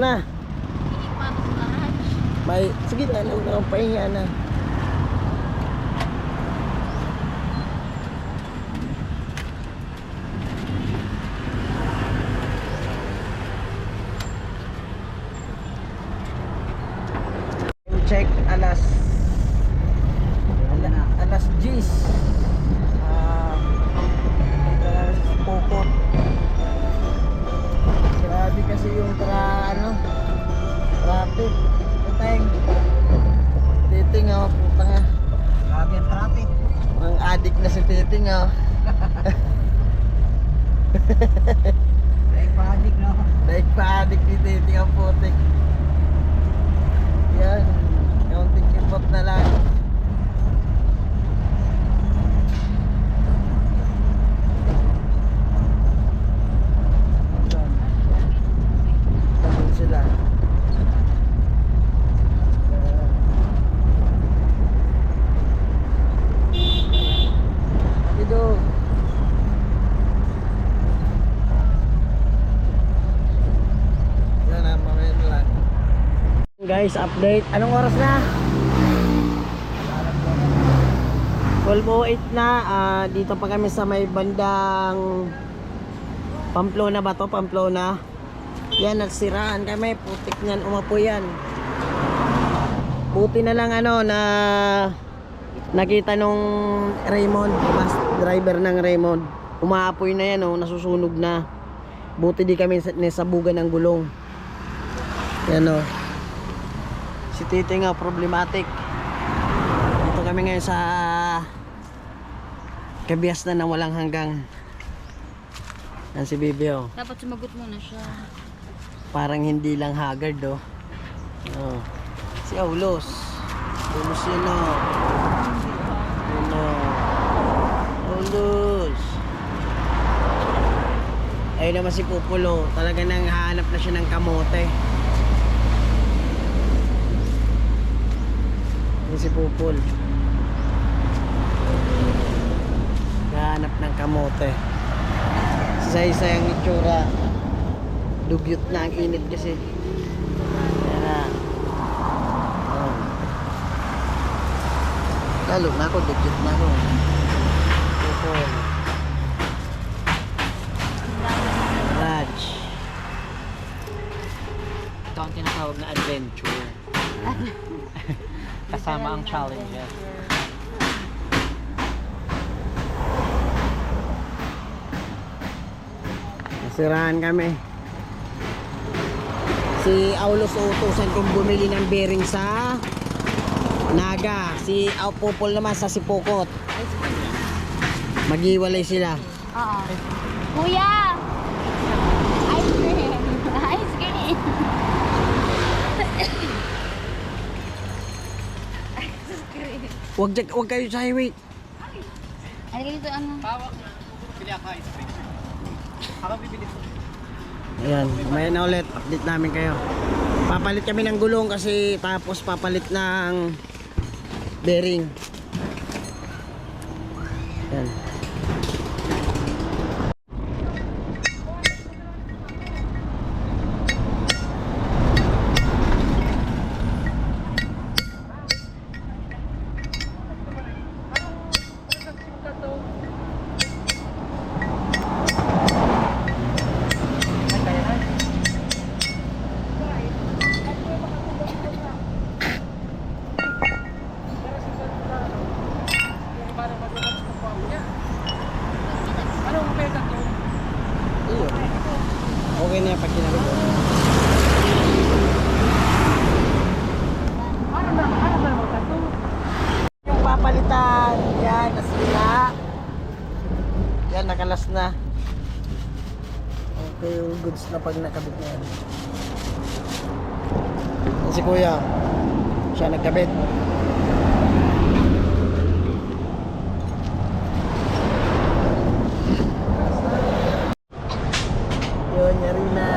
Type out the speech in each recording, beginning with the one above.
na. May, sige na, pahinga na. Check alas 10. Pukot. Grabe kasi yung traffic. Puteng. Titing puta nga. Grabe ang traffic. Ang adik na si Titing Daig pa adik, no? Daig pa adik ni Titing ang putik. Yan. Kaunting kipot na lang. Sila. Dito. Yan mamaya na lang. Guys, update. Anong oras na? 12:08 na. Dito pa kami sa may bandang Pamplona ba to? Pamplona. Yan, nagsiraan kami. Putik niyan, umapoy yan. Buti na lang na nakita nung Raymond, bus driver ng Raymond. Umaapoy na yan, nasusunog na. Buti di kami nasabugan ng gulong. Yan si Titi nga problematic. Dito kami ngayon sa kabias na ng walang hanggang. Yan si Bibi Dapat sumagot muna siya. Parang hindi lang haggard si Aulos. Aulos yun Aulos. Ayun naman si Pupulo. Talaga nang hahanap na siya ng kamote. Ayun si Pupul. Hahanap ng kamote. Isa-isa yung itsura. Dugyot na ang init kasi. Yan na. Lalo na ako, dugyot na ako. Pupul. Raj. Ito ang tinatawag na adventure. Kasama ang challenges. Nasiraan kami. Si Aulos utusan kong bumili ng bearing sa Naga. Si Pupol naman sa Sipokot. Maghiwalay sila. Oo. Kuya! Ice cream! Ice cream! Wag kayo sa highway. Ano dito Pawak. Bili ako ice cream. Ako bibili ko. Ayan, mamaya na ulit. Update namin kayo. Papalit kami ng gulong kasi tapos papalit ng bearing. Ayan. Okay na yung pag ginamit ko. Yung papalitan. Yan, nasila. Yan, nakalas na. Okay, yung goods na pag nakabit na yan. Yan si Kuya. Siya nagkabit. Yun, yari na.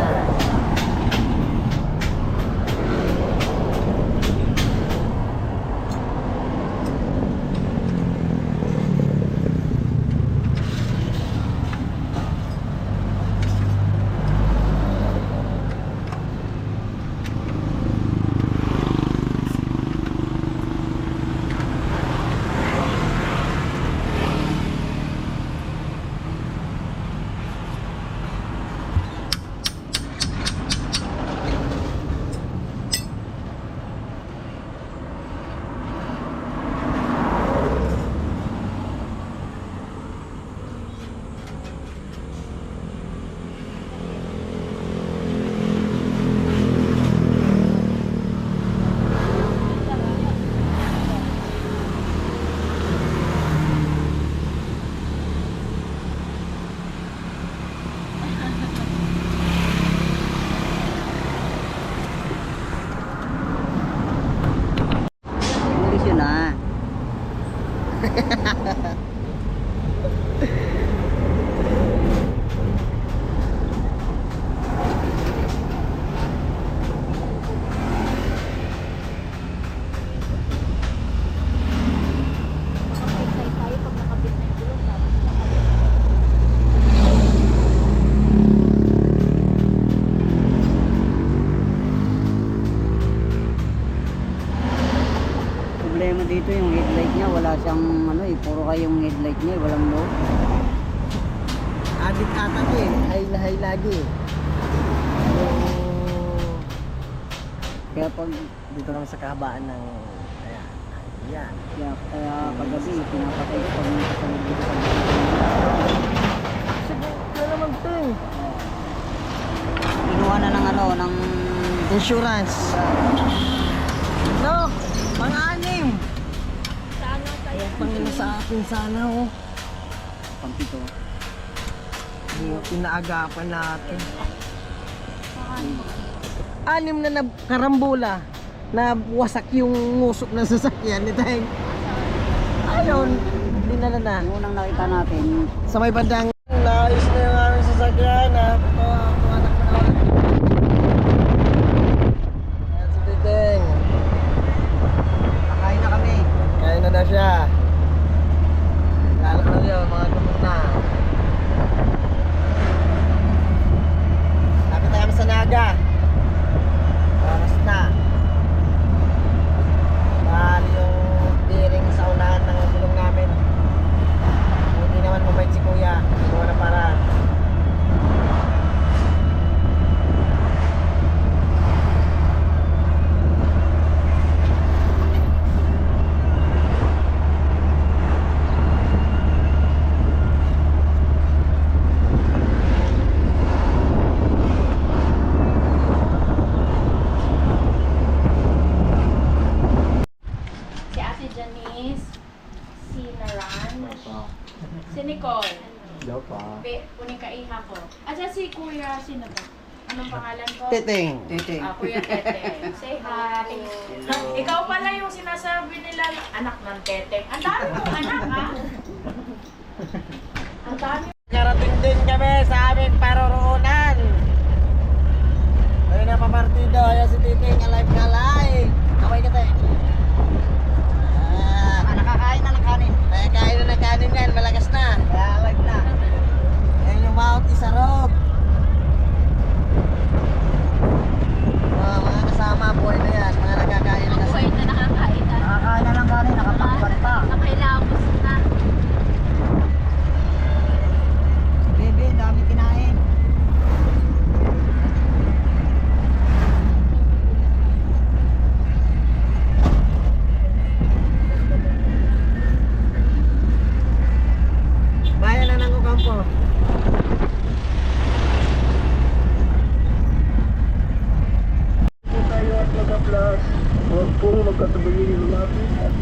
problema dito yung headlight niya, wala siyang ano eh, puro kayong headlight niya, walang load. Adik ata ko eh. High lagi eh. Kaya pag Dito kami sa kahabaan ng... Ayan. Ayan. kaya paggabi, pinapatay ko pag nakasalig dito sa Sige, na naman ito eh. kinuha na ng ano, ng Insurance. No, pang-anim. Pangino sa akin sana oh. pampito. Pinaagapan natin. Anim na karambola na wasak yung ngusok ng sasakyan ni Teng. Ayun, dinala na. Yung unang nakita natin, Sa may bandang naayos na yung aming sasakyan ha. Anak mo na ulit. Ayan si Titeng. nakain na kami. Kain na siya. Lalo na yun, mga gumong na. Lapit na kami sa Naga. Oras na. Bali yung bearing sa unahan ng gulong namin. Hindi naman mabait si Kuya. Hindi na paraan. Si Ate Janice, si Naran, si Nicole. Kunin ka iha ko. Asa si Kuya, sino ba? Anong pangalan ko? Titeng. Tete. Kuya Tete. Say hi. Ikaw pala yung sinasabi nila, anak ng Teteng. Ang dami mong anak, ha? Ang dami. Karating din kami sa aming paroroonan. Ayun na papartido. Ayan si Titing. Alive na alive. Kamay ka tayo. Nakakain na ng kanin. Nakakain na ng kanin yan. Malakas na. Kaya alive na. Ayan yung Mount Isarog. Mga kasama. Buhay na yan. Mga nagkakain na kasi. Buhay na nakakain na. Nakakain na ng kanin, nakatakpan pa. Nakailamos na. Bebe, dami kinain. Bayan na ng Ocampo. Tayo at mag-plus. Huwag pong magkatabi yung lapis at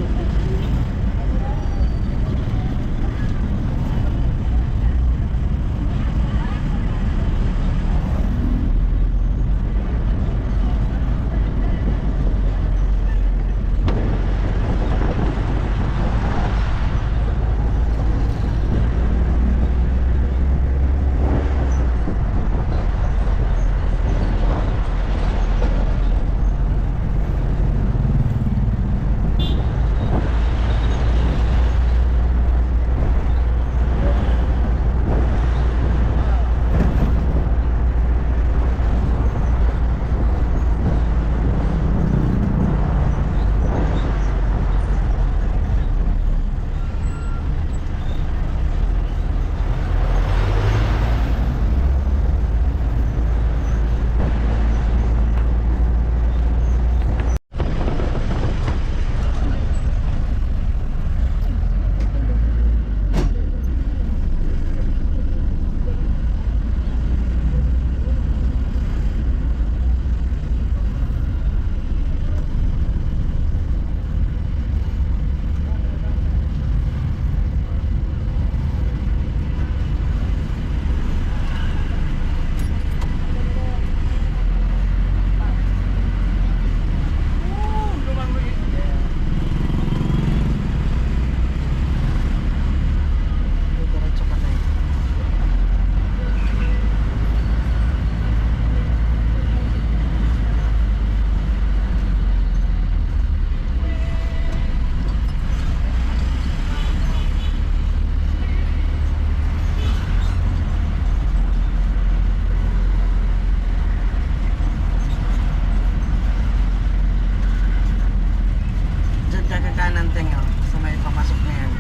kanan teng, oh. Sa may papasok na yan.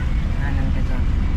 Kanan ka dyan.